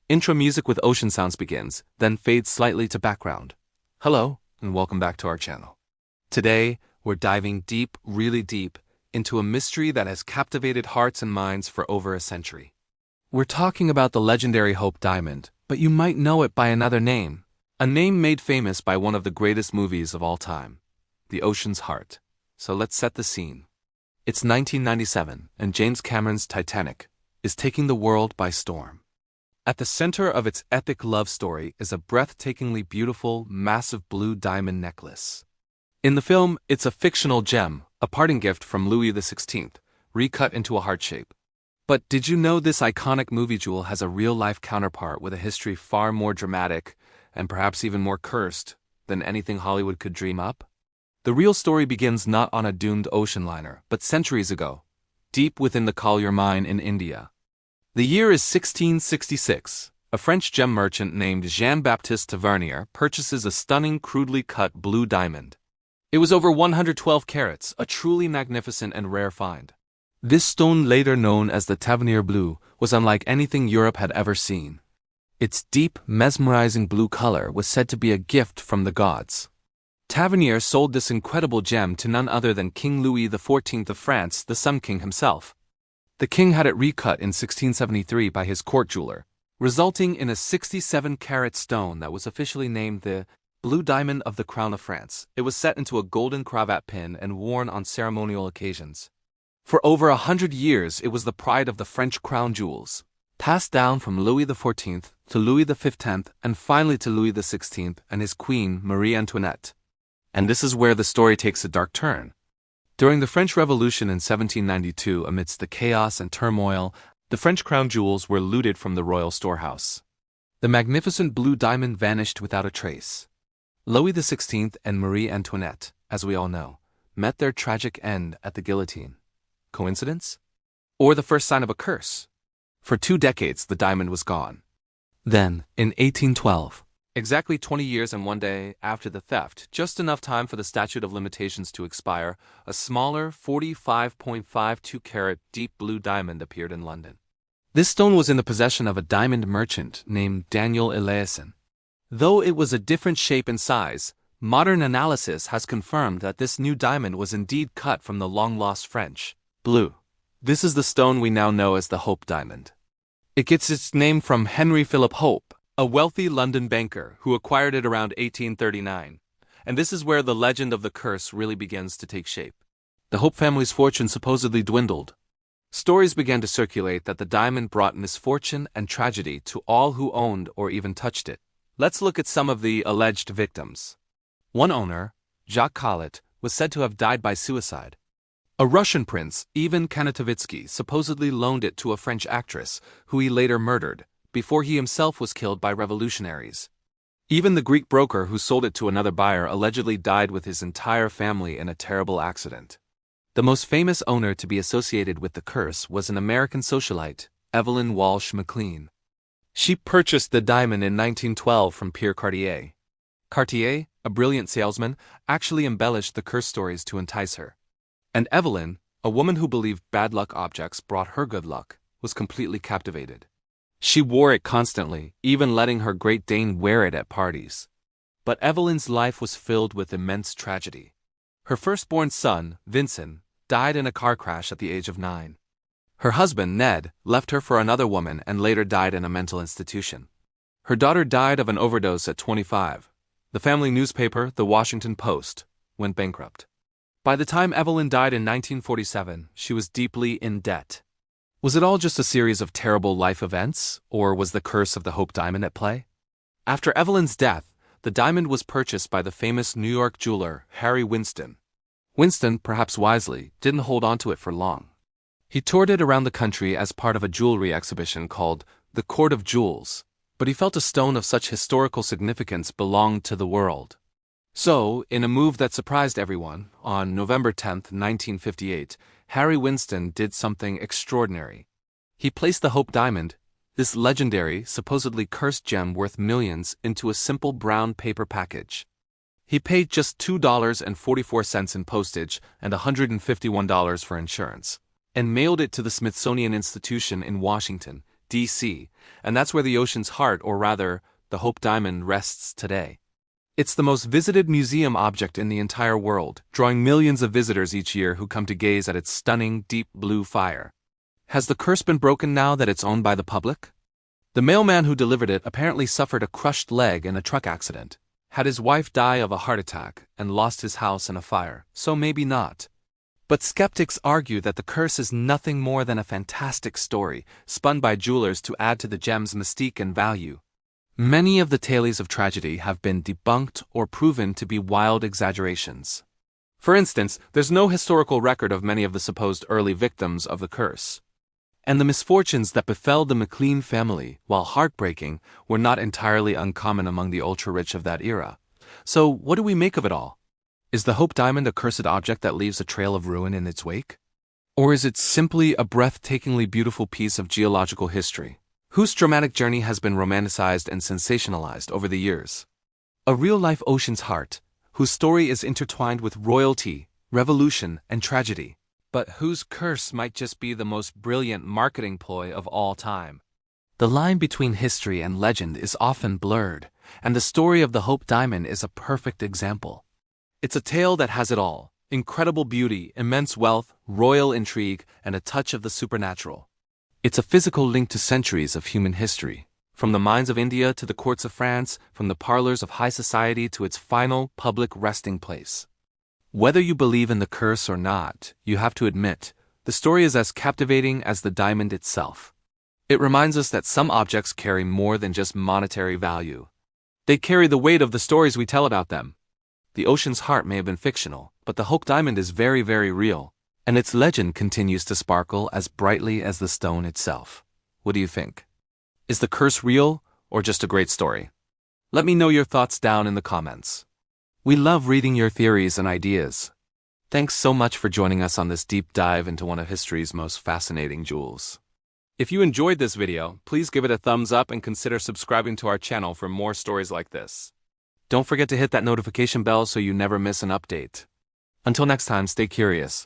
Intro music with ocean sounds begins, then fades slightly to background. Hello, and welcome back to our channel. Today, we're diving deep, really deep, into a mystery that has captivated hearts and minds for over a century. We're talking about the legendary Hope Diamond, but you might know it by another name. A name made famous by one of the greatest movies of all time, The Ocean's Heart. So let's set the scene. It's 1997, and James Cameron's Titanic is taking the world by storm. At the center of its epic love story is a breathtakingly beautiful, massive blue diamond necklace. In the film, it's a fictional gem, a parting gift from Louis XVI, recut into a heart shape. But did you know this iconic movie jewel has a real-life counterpart with a history far more dramatic, and perhaps even more cursed, than anything Hollywood could dream up? The real story begins not on a doomed ocean liner, but centuries ago, deep within the Collier mine in India. The year is 1666. A French gem merchant named Jean-Baptiste Tavernier purchases a stunning, crudely cut blue diamond. It was over 112 carats, a truly magnificent and rare find. This stone, later known as the Tavernier Blue, was unlike anything Europe had ever seen. Its deep, mesmerizing blue color was said to be a gift from the gods. Tavernier sold this incredible gem to none other than King Louis XIV of France, the Sun King himself. The king had it recut in 1673 by his court jeweler, resulting in a 67-carat stone that was officially named the Blue Diamond of the Crown of France. It was set into a golden cravat pin and worn on ceremonial occasions. For over 100 years, it was the pride of the French crown jewels, passed down from Louis XIV to Louis XV and finally to Louis XVI and his queen, Marie Antoinette. And this is where the story takes a dark turn. During the French Revolution in 1792, amidst the chaos and turmoil, the French crown jewels were looted from the royal storehouse. The magnificent blue diamond vanished without a trace. Louis XVI and Marie Antoinette, as we all know, met their tragic end at the guillotine. Coincidence? Or the first sign of a curse? For 2 decades, the diamond was gone. Then, in 1812, exactly 20 years and 1 day after the theft, just enough time for the statute of limitations to expire, a smaller 45.52-carat deep blue diamond appeared in London. This stone was in the possession of a diamond merchant named Daniel Eliasson. Though it was a different shape and size, modern analysis has confirmed that this new diamond was indeed cut from the long-lost French blue. This is the stone we now know as the Hope Diamond. It gets its name from Henry Philip Hope, a wealthy London banker who acquired it around 1839. And this is where the legend of the curse really begins to take shape. The Hope family's fortune supposedly dwindled. Stories began to circulate that the diamond brought misfortune and tragedy to all who owned or even touched it. Let's look at some of the alleged victims. One owner, Jacques Collet, was said to have died by suicide. A Russian prince, Ivan Kanatovitsky, supposedly loaned it to a French actress, who he later murdered, before he himself was killed by revolutionaries. Even the Greek broker who sold it to another buyer allegedly died with his entire family in a terrible accident. The most famous owner to be associated with the curse was an American socialite, Evelyn Walsh McLean. She purchased the diamond in 1912 from Pierre Cartier. Cartier, a brilliant salesman, actually embellished the curse stories to entice her. And Evelyn, a woman who believed bad luck objects brought her good luck, was completely captivated. She wore it constantly, even letting her Great Dane wear it at parties. But Evelyn's life was filled with immense tragedy. Her firstborn son, Vincent, died in a car crash at the age of 9. Her husband, Ned, left her for another woman and later died in a mental institution. Her daughter died of an overdose at 25. The family newspaper, The Washington Post, went bankrupt. By the time Evelyn died in 1947, she was deeply in debt. Was it all just a series of terrible life events, or was the curse of the Hope Diamond at play? After Evelyn's death, the diamond was purchased by the famous New York jeweler Harry Winston. Winston, perhaps wisely, didn't hold on to it for long. He toured it around the country as part of a jewelry exhibition called The Court of Jewels, but he felt a stone of such historical significance belonged to the world. So, in a move that surprised everyone, on November 10, 1958, Harry Winston did something extraordinary. He placed the Hope Diamond, this legendary, supposedly cursed gem worth millions, into a simple brown paper package. He paid just $2.44 in postage and $151 for insurance, and mailed it to the Smithsonian Institution in Washington, DC, and that's where the ocean's heart, or rather, the Hope Diamond, rests today. It's the most visited museum object in the entire world, drawing millions of visitors each year who come to gaze at its stunning, deep blue fire. Has the curse been broken now that it's owned by the public? The mailman who delivered it apparently suffered a crushed leg in a truck accident, had his wife die of a heart attack, and lost his house in a fire, so maybe not. But skeptics argue that the curse is nothing more than a fantastic story, spun by jewelers to add to the gem's mystique and value. Many of the tales of tragedy have been debunked or proven to be wild exaggerations. For instance, there's no historical record of many of the supposed early victims of the curse. And the misfortunes that befell the McLean family, while heartbreaking, were not entirely uncommon among the ultra-rich of that era. So, what do we make of it all? Is the Hope Diamond a cursed object that leaves a trail of ruin in its wake? Or is it simply a breathtakingly beautiful piece of geological history, whose dramatic journey has been romanticized and sensationalized over the years? A real-life ocean's heart, whose story is intertwined with royalty, revolution, and tragedy, but whose curse might just be the most brilliant marketing ploy of all time. The line between history and legend is often blurred, and the story of the Hope Diamond is a perfect example. It's a tale that has it all: incredible beauty, immense wealth, royal intrigue, and a touch of the supernatural. It's a physical link to centuries of human history, from the mines of India to the courts of France, from the parlors of high society to its final public resting place. Whether you believe in the curse or not, you have to admit, the story is as captivating as the diamond itself. It reminds us that some objects carry more than just monetary value. They carry the weight of the stories we tell about them. The ocean's heart may have been fictional, but the Hope Diamond is very, very real, and its legend continues to sparkle as brightly as the stone itself. What do you think? Is the curse real, or just a great story? Let me know your thoughts down in the comments. We love reading your theories and ideas. Thanks so much for joining us on this deep dive into one of history's most fascinating jewels. If you enjoyed this video, please give it a thumbs up and consider subscribing to our channel for more stories like this. Don't forget to hit that notification bell so you never miss an update. Until next time, stay curious,